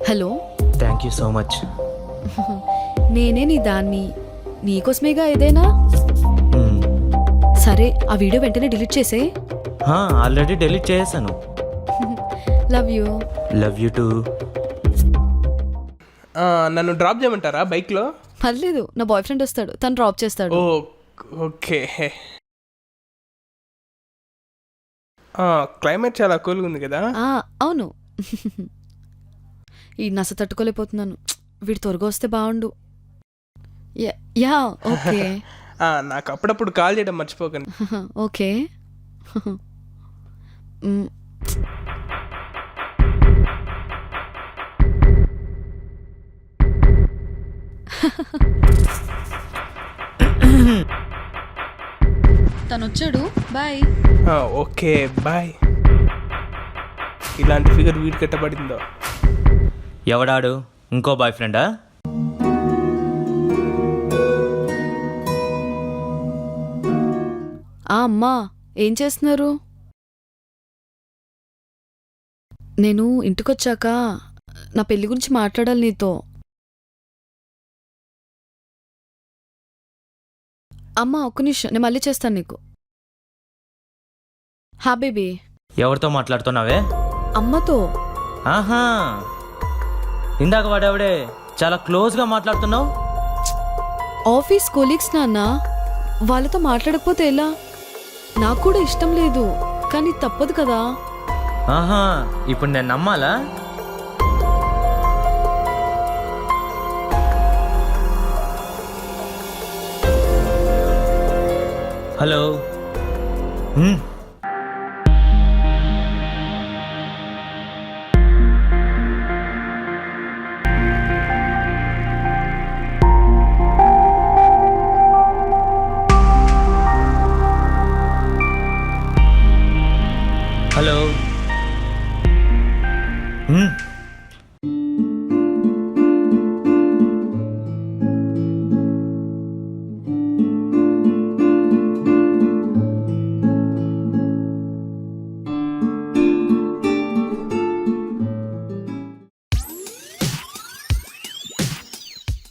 Hello. Thank you so much. నేనే నీ దాన్ని, నీకోసమేగా ఏదైనా. సరే ఆ వీడియో వెంటనే డిలీట్ చేసే. ఆల్రెడీ డిలీట్ చేశాను. Love you. Love you two. నన్ను డ్రాప్ చేయమంటారా బైక్లో? పర్లేదు, నా బాయ్ ఫ్రెండ్ వస్తాడు, తను డ్రాప్ చేస్తాడు. ఓకే. క్లైమేట్ చాలా కూల్గా ఉంది కదా. అవును. ఈ నస తట్టుకోలేకపోతున్నాను, వీడు త్వరగా వస్తే బాగుండు. Yeah okay. నాకు అప్పుడప్పుడు కాల్ చేయడం మర్చిపోకండి. ఓకే. తను వచ్చాడు, బాయ్. Okay bye. ఇలాంటి ఫిగర్ వీడి కట్టబడిందో. ఎవడాడు? ఇంకో బాయ్ ఫ్రెండా? అమ్మా, ఏం చేస్తున్నారు? నేను ఇంటికొచ్చాక నా పెళ్లి గురించి మాట్లాడాలి నీతో. అమ్మా ఒక్క నిమిషం, నేను మళ్ళీ చేస్తాను నీకు. హా బేబీ. ఎవరితో మాట్లాడుతున్నావే? అమ్మతో. ఆహా, ఇందాక వాడేవాడే చాలా క్లోజ్గా మాట్లాడుతున్నావు. ఆఫీస్ కొలీగ్స్ నాన్న, వాళ్ళతో మాట్లాడకపోతే ఎలా? నాకు కూడా ఇష్టం లేదు, కానీ తప్పదు కదా. ఆహా, ఇప్పుడు నేను నమ్మాలా? హలో. హలో.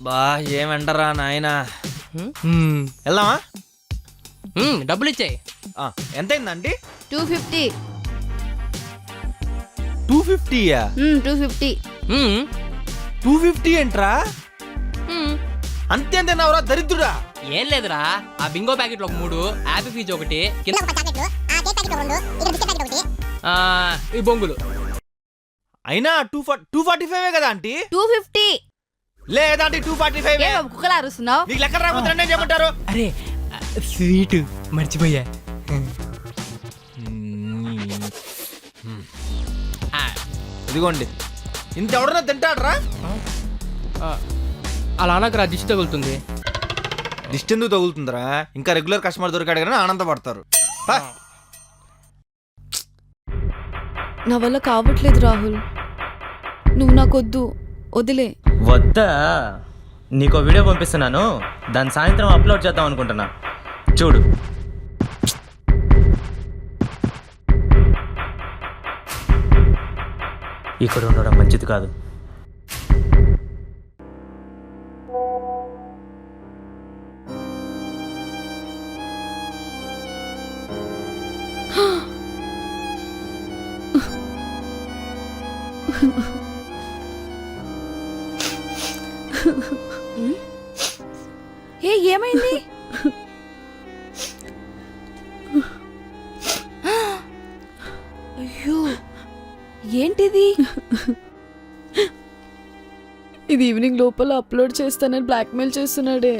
బా ఏమంటారా నాయనా? వెళ్దామా? డబ్బులు ఇచ్చాయి. ఎంతైందండి? 250. 250యా? 250. 250 ఏంట్రా? అంతేంతేనావురా దరిద్రుడా? ఏం లేదురా, ఆ బింగో ప్యాకెట్లు ఒక 3, యాపీ ఫీజ్ ఒకటి, ఈ బొంగులు. అయినా 245 కదా ఆంటీ? 250. లేదా ఆంటీ 245? కుక్కలా అరుస్తున్నావు? నీకు లెక్క రాకపోతే నన్నేం చేయమంటారు? అరే స్వీట్ మర్చిపోయా. ఇదిగోండి, ఇంత ఎవడన్నా తింటాడరా? అలా అనకరా, దిష్టి తగులుతుంది. దిష్టి ఎందుకు తగులుతుందిరా? ఇంకా రెగ్యులర్ కస్టమర్ దొరికాడు కానీ ఆనందపడతారు. నా వల్ల కావట్లేదు రాహుల్, నువ్వు నాకొద్దు, వదిలే. వద్దా? నీకో వీడియో పంపిస్తున్నాను, దాన్ని సాయంత్రం అప్లోడ్ చేద్దాం అనుకుంటున్నా, చూడు. ఇక్కడ ఉండడం మంచిది కాదు. ఏమైంది? అయ్యో, ఏంటిది? ఇది ఈవినింగ్ లోపల అప్లోడ్ చేస్తానని బ్లాక్మెయిల్ చేస్తున్నాడే.